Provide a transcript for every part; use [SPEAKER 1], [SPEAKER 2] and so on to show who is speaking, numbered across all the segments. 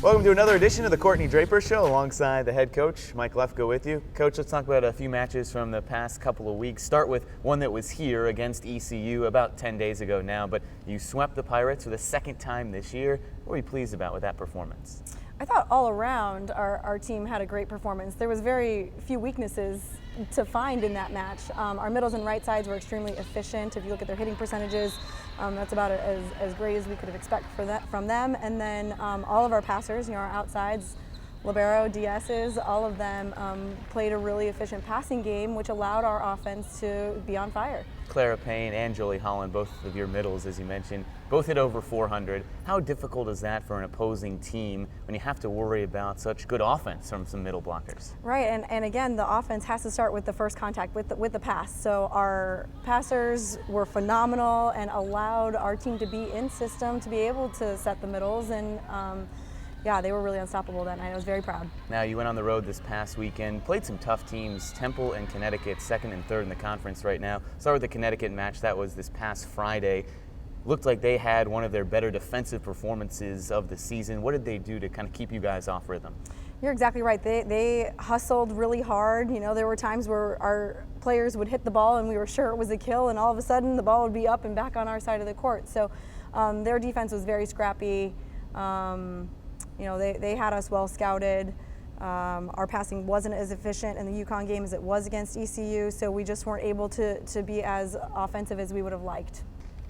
[SPEAKER 1] Welcome to another edition of the Courtney Draper Show alongside the head coach, Mike Lefko with you. Coach, let's talk about a few matches from the past couple of weeks. Start with one that was here against ECU about 10 days ago now, but you swept the Pirates for the second time this year. What were you pleased about with that performance?
[SPEAKER 2] I thought all around our team had a great performance. There was very few weaknesses to find in that match. Our middles and right sides were extremely efficient. If you look at their hitting percentages, that's about as great as we could have expected from them. And then all of our passers, our outsides, libero, DSs, all of them played a really efficient passing game, which allowed our offense to be on fire.
[SPEAKER 1] Clara Payne and Jolie Holland, both of your middles, as you mentioned, both hit over 400. How difficult is that for an opposing team when you have to worry about such good offense from some middle blockers?
[SPEAKER 2] Right, and again, the offense has to start with the first contact, with the pass. So our passers were phenomenal and allowed our team to be in system, to be able to set the middles, and yeah, they were really unstoppable that night. I was very proud.
[SPEAKER 1] Now, you went on the road this past weekend, played some tough teams, Temple and Connecticut, second and third in the conference right now. Start with the Connecticut match. That was this past Friday. Looked like they had one of their better defensive performances of the season. What did they do to kind of keep you guys off rhythm?
[SPEAKER 2] You're exactly right. They hustled really hard. There were times where our players would hit the ball and we were sure it was a kill, and all of a sudden the ball would be up and back on our side of the court. So their defense was very scrappy. They had us well scouted. Our passing wasn't as efficient in the UConn game as it was against ECU, so we just weren't able to be as offensive as we would have liked.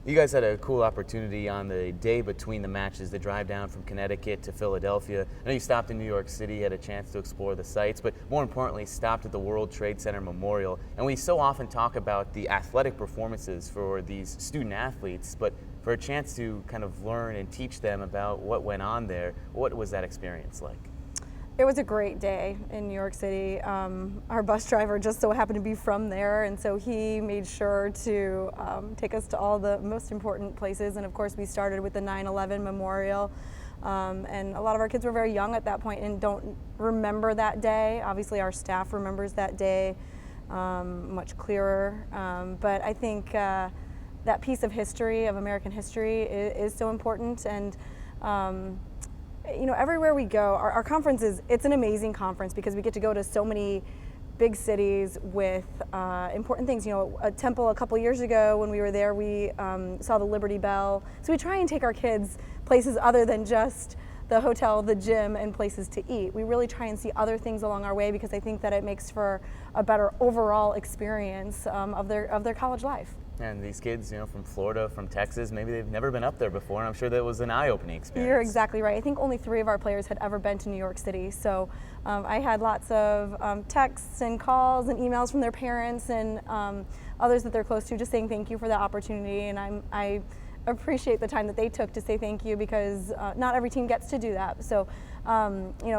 [SPEAKER 1] You guys had a cool opportunity on the day between the matches to drive down from Connecticut to Philadelphia. I know you stopped in New York City, had a chance to explore the sites, but more importantly, stopped at the World Trade Center Memorial. And we so often talk about the athletic performances for these student athletes, but for a chance to kind of learn and teach them about what went on there, what was that experience like?
[SPEAKER 2] It was a great day in New York City. Our bus driver just so happened to be from there, and so he made sure to take us to all the most important places. And of course, we started with the 9/11 memorial. And a lot of our kids were very young at that point and don't remember that day. Obviously, our staff remembers that day much clearer. But I think that piece of history, of American history, is so important. And everywhere we go, our conference it's an amazing conference because we get to go to so many big cities with important things. At Temple a couple years ago when we were there, we saw the Liberty Bell. So we try and take our kids places other than just the hotel, the gym, and places to eat. We really try and see other things along our way because I think that it makes for a better overall experience of their college life.
[SPEAKER 1] And these kids, from Florida, from Texas, maybe they've never been up there before, and I'm sure that was an eye-opening experience.
[SPEAKER 2] You're exactly right. I think only 3 of our players had ever been to New York City, so I had lots of texts and calls and emails from their parents and others that they're close to just saying thank you for the opportunity, and I appreciate the time that they took to say thank you because not every team gets to do that. So,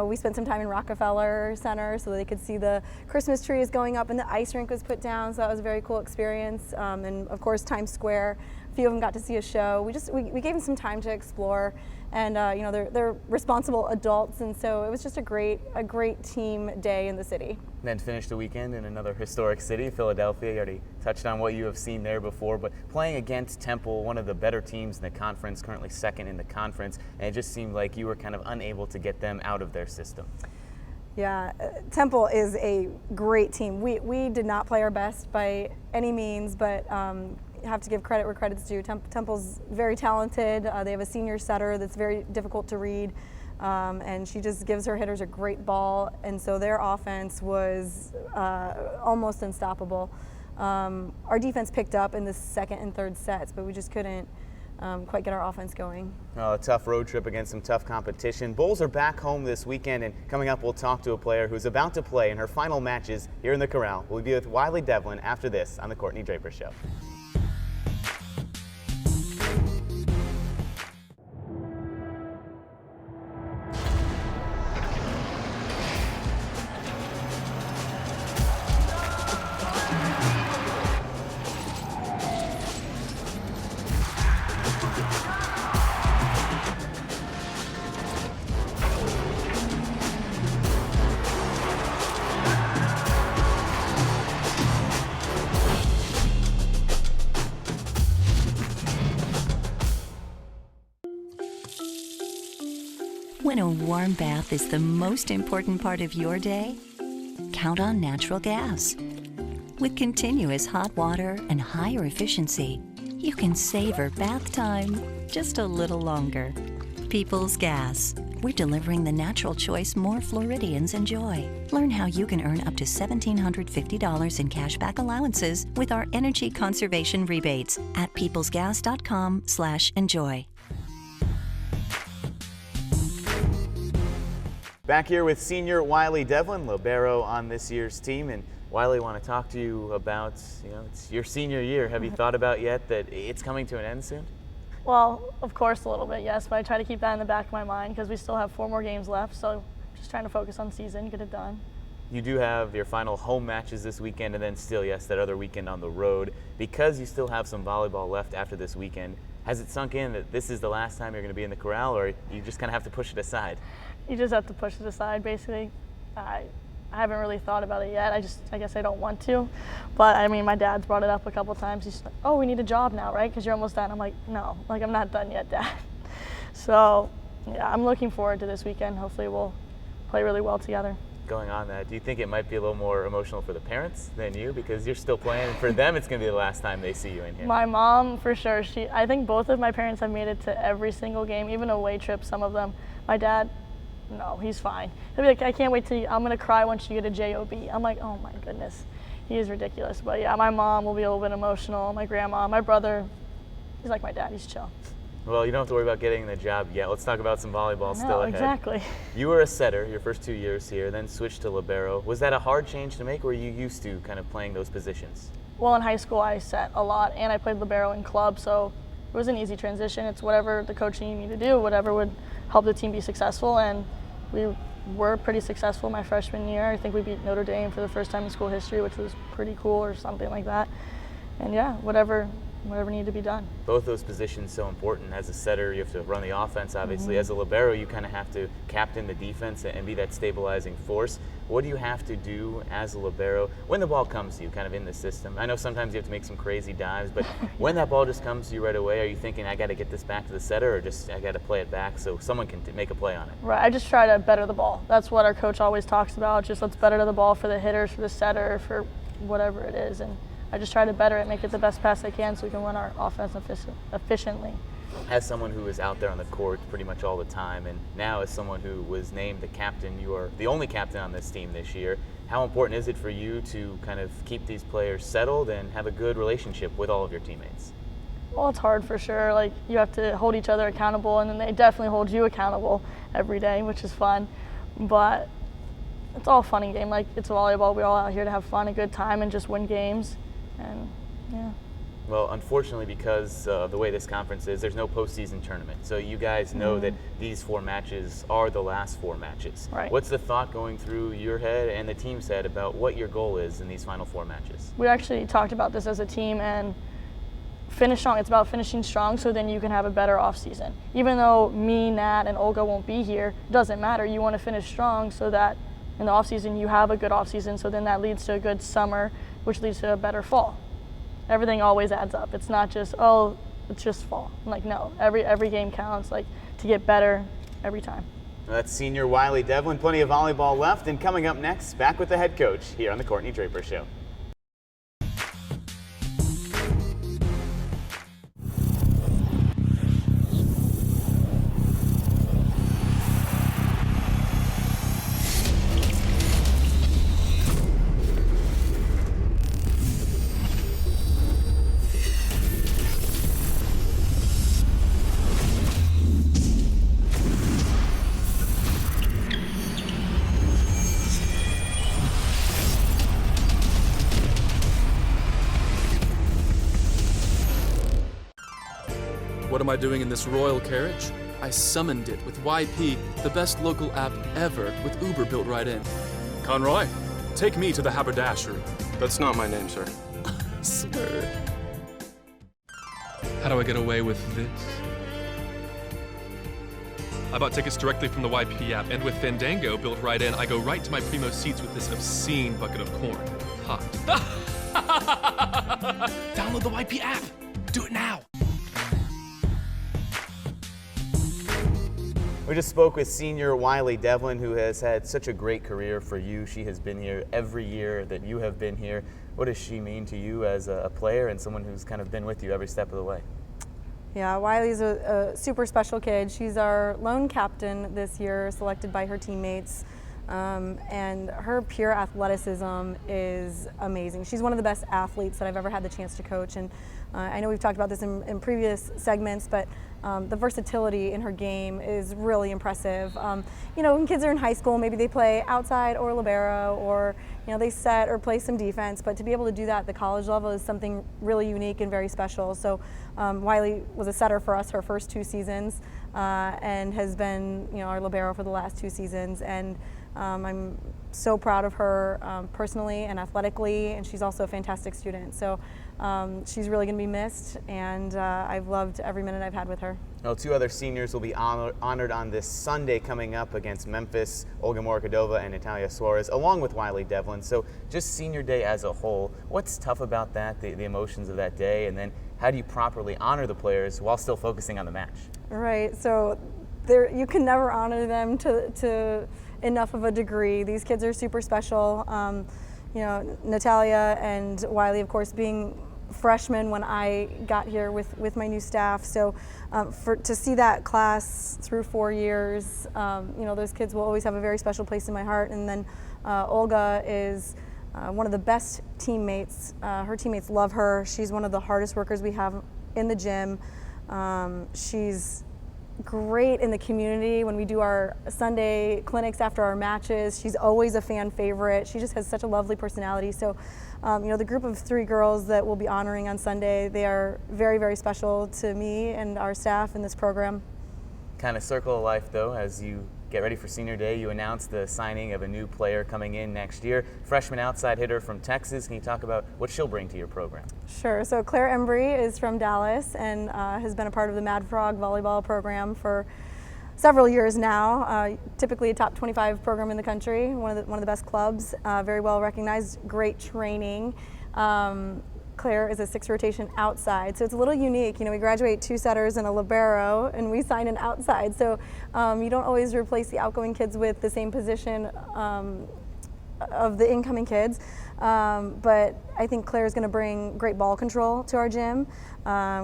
[SPEAKER 2] we spent some time in Rockefeller Center so they could see the Christmas trees going up and the ice rink was put down, so that was a very cool experience. And of course, Times Square, a few of them got to see a show. We gave them some time to explore, and they're responsible adults, and so it was just a great team day in the city.
[SPEAKER 1] And then finished the weekend in another historic city, Philadelphia. You already touched on what you have seen there before, but playing against Temple, one of the better teams in the conference, currently second in the conference, and it just seemed like you were kind of unable to get them out of their system.
[SPEAKER 2] Yeah, Temple is a great team. We did not play our best by any means, but have to give credit where credit's due. Temple's very talented. They have a senior setter that's very difficult to read, and she just gives her hitters a great ball, and so their offense was almost unstoppable. Our defense picked up in the second and third sets, but we just couldn't quite get our offense going.
[SPEAKER 1] A tough road trip against some tough competition. Bulls are back home this weekend, and coming up we'll talk to a player who's about to play in her final matches here in the Corral. We'll be with Wiley Devlin after this on the Courtney Draper Show.
[SPEAKER 3] a warm bath is the most important part of your day? Count on natural gas. With continuous hot water and higher efficiency, you can savor bath time just a little longer. People's Gas. We're delivering the natural choice more Floridians enjoy. Learn how you can earn up to $1,750 in cashback allowances with our energy conservation rebates at peoplesgas.com/enjoy.
[SPEAKER 1] Back here with senior Wiley Devlin, libero on this year's team. And Wiley, I want to talk to you about, it's your senior year. Have you thought about yet that it's coming to an end soon?
[SPEAKER 4] Well, of course, a little bit, yes, but I try to keep that in the back of my mind because we still have 4 more games left, so just trying to focus on season, get it done.
[SPEAKER 1] You do have your final home matches this weekend, and then still, yes, that other weekend on the road. Because you still have some volleyball left after this weekend, has it sunk in that this is the last time you're going to be in the corral, or you just kind of have to push it aside?
[SPEAKER 4] You just have to push it aside, basically. I haven't really thought about it yet. I guess I don't want to. But I mean, my dad's brought it up a couple times. He's like, oh, we need a job now, right? Because you're almost done. I'm like, no, I'm not done yet, Dad. So yeah, I'm looking forward to this weekend. Hopefully we'll play really well together.
[SPEAKER 1] Going on that, do you think it might be a little more emotional for the parents than you? Because you're still playing, and for them it's going to be the last time they see you in here.
[SPEAKER 4] My mom, for sure. I think both of my parents have made it to every single game, even away trips, some of them. My dad, no, he's fine. He'll be like, I can't wait I'm going to cry once you get a job. I'm like, oh my goodness. He is ridiculous. But yeah, my mom will be a little bit emotional. My grandma, my brother, he's like my dad, he's chill.
[SPEAKER 1] Well, you don't have to worry about getting the job yet. Let's talk about some volleyball still ahead.
[SPEAKER 4] Exactly.
[SPEAKER 1] You were a setter your first 2 years here, then switched to libero. Was that a hard change to make, or were you used to kind of playing those positions?
[SPEAKER 4] Well, in high school I set a lot, and I played libero in club, so it was an easy transition. It's whatever the coach needed me to do, whatever would help the team be successful, and we were pretty successful my freshman year. I think we beat Notre Dame for the first time in school history, which was pretty cool, or something like that. And yeah, whatever needed to be done.
[SPEAKER 1] Both those positions so important. As a setter, you have to run the offense, obviously. As a libero, you kind of have to captain the defense and be that stabilizing force. What do you have to do as a libero when the ball comes to you, kind of in the system? I know sometimes you have to make some crazy dives, but when that ball just comes to you right away, are you thinking, I got to get this back to the setter, or just I got to play it back so someone can make a play on it?
[SPEAKER 4] Right, I just try to better the ball. That's what our coach always talks about. Just let's better the ball for the hitters, for the setter, for whatever it is. And I just try to better it, make it the best pass I can so we can run our offense efficiently.
[SPEAKER 1] As someone who is out there on the court pretty much all the time, and now as someone who was named the captain, you are the only captain on this team this year, how important is it for you to kind of keep these players settled and have a good relationship with all of your teammates?
[SPEAKER 4] Well, it's hard for sure. Like, you have to hold each other accountable, and then they definitely hold you accountable every day, which is fun. But it's all a fun and game. Like, it's volleyball. We're all out here to have fun, a good time, and just win games. And yeah.
[SPEAKER 1] Well, unfortunately, because of the way this conference is, there's no postseason tournament. So you guys know that these 4 matches are the last 4 matches.
[SPEAKER 4] Right.
[SPEAKER 1] What's the thought going through your head and the team's head about what your goal is in these final 4 matches?
[SPEAKER 4] We actually talked about this as a team, and finish strong. It's about finishing strong so then you can have a better off season. Even though me, Nat, and Olga won't be here, it doesn't matter. You want to finish strong so that in the off season you have a good off season, so then that leads to a good summer, which leads to a better fall. Everything always adds up. It's not just, oh, it's just fall. Like, no, every game counts, like, to get better every time.
[SPEAKER 1] Well, that's senior Wiley Devlin. Plenty of volleyball left, and coming up next, back with the head coach here on the Courtney Draper Show.
[SPEAKER 5] What am I doing in this royal carriage? I summoned it with YP, the best local app ever, with Uber built right in. Conroy, take me to the haberdashery.
[SPEAKER 6] That's not my name, sir.
[SPEAKER 5] Sir. How do I get away with this? I bought tickets directly from the YP app, and with Fandango built right in, I go right to my primo seats with this obscene bucket of corn. Hot. Download the YP app. Do it now.
[SPEAKER 1] We just spoke with senior Wiley Devlin, who has had such a great career for you. She has been here every year that you have been here. What does she mean to you as a player and someone who's kind of been with you every step of the way?
[SPEAKER 2] Yeah, Wiley's a super special kid. She's our lone captain this year, selected by her teammates. And her pure athleticism is amazing. She's one of the best athletes that I've ever had the chance to coach. And I know we've talked about this in previous segments, but the versatility in her game is really impressive. You know, when kids are in high school, maybe they play outside or libero, or they set or play some defense. But to be able to do that at the college level is something really unique and very special. So Wiley was a setter for us her first 2 seasons, and has been our libero for the last 2 seasons. And I'm so proud of her personally and athletically, and she's also a fantastic student. So she's really going to be missed, and I've loved every minute I've had with her.
[SPEAKER 1] Well, 2 other seniors will be honored on this Sunday coming up against Memphis, Olga Morikadova and Natalia Suarez, along with Wiley Devlin. So just senior day as a whole, what's tough about that, the emotions of that day, and then how do you properly honor the players while still focusing on the match?
[SPEAKER 2] Right, so you can never honor them to enough of a degree. These kids are super special. Natalia and Wiley, of course, being freshmen when I got here with my new staff. So to see that class through 4 years, those kids will always have a very special place in my heart. And then Olga is one of the best teammates. Her teammates love her. She's one of the hardest workers we have in the gym. She's great in the community. When we do our Sunday clinics after our matches, she's always a fan favorite. She just has such a lovely personality. So, the group of 3 girls that we'll be honoring on Sunday, they are very, very special to me and our staff in this program.
[SPEAKER 1] Kind of circle of life, though, as you get ready for senior day, you announced the signing of a new player coming in next year, freshman outside hitter from Texas. Can you talk about what she'll bring to your program?
[SPEAKER 2] Sure. So Claire Embry is from Dallas and has been a part of the Mad Frog volleyball program for several years now. Typically a top 25 program in the country, one of the best clubs, very well recognized, great training. Claire is a 6 rotation outside, so it's a little unique. We graduate 2 setters and a libero, and we sign an outside. So you don't always replace the outgoing kids with the same position of the incoming kids. But I think Claire is going to bring great ball control to our gym.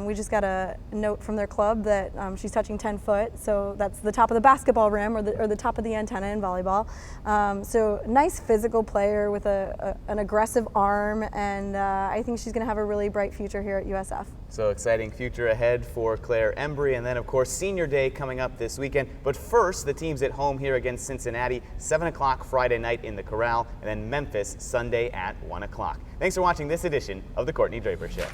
[SPEAKER 2] We just got a note from their club that she's touching 10 foot, so that's the top of the basketball rim or the top of the antenna in volleyball. So nice physical player with an aggressive arm, and I think she's going to have a really bright future here at USF.
[SPEAKER 1] So exciting future ahead for Claire Embry, and then of course senior day coming up this weekend. But first, the team's at home here against Cincinnati, 7 o'clock Friday night in the Corral, and then Memphis Sunday at 1 o'clock. Thanks for watching this edition of the Courtney Draper Show.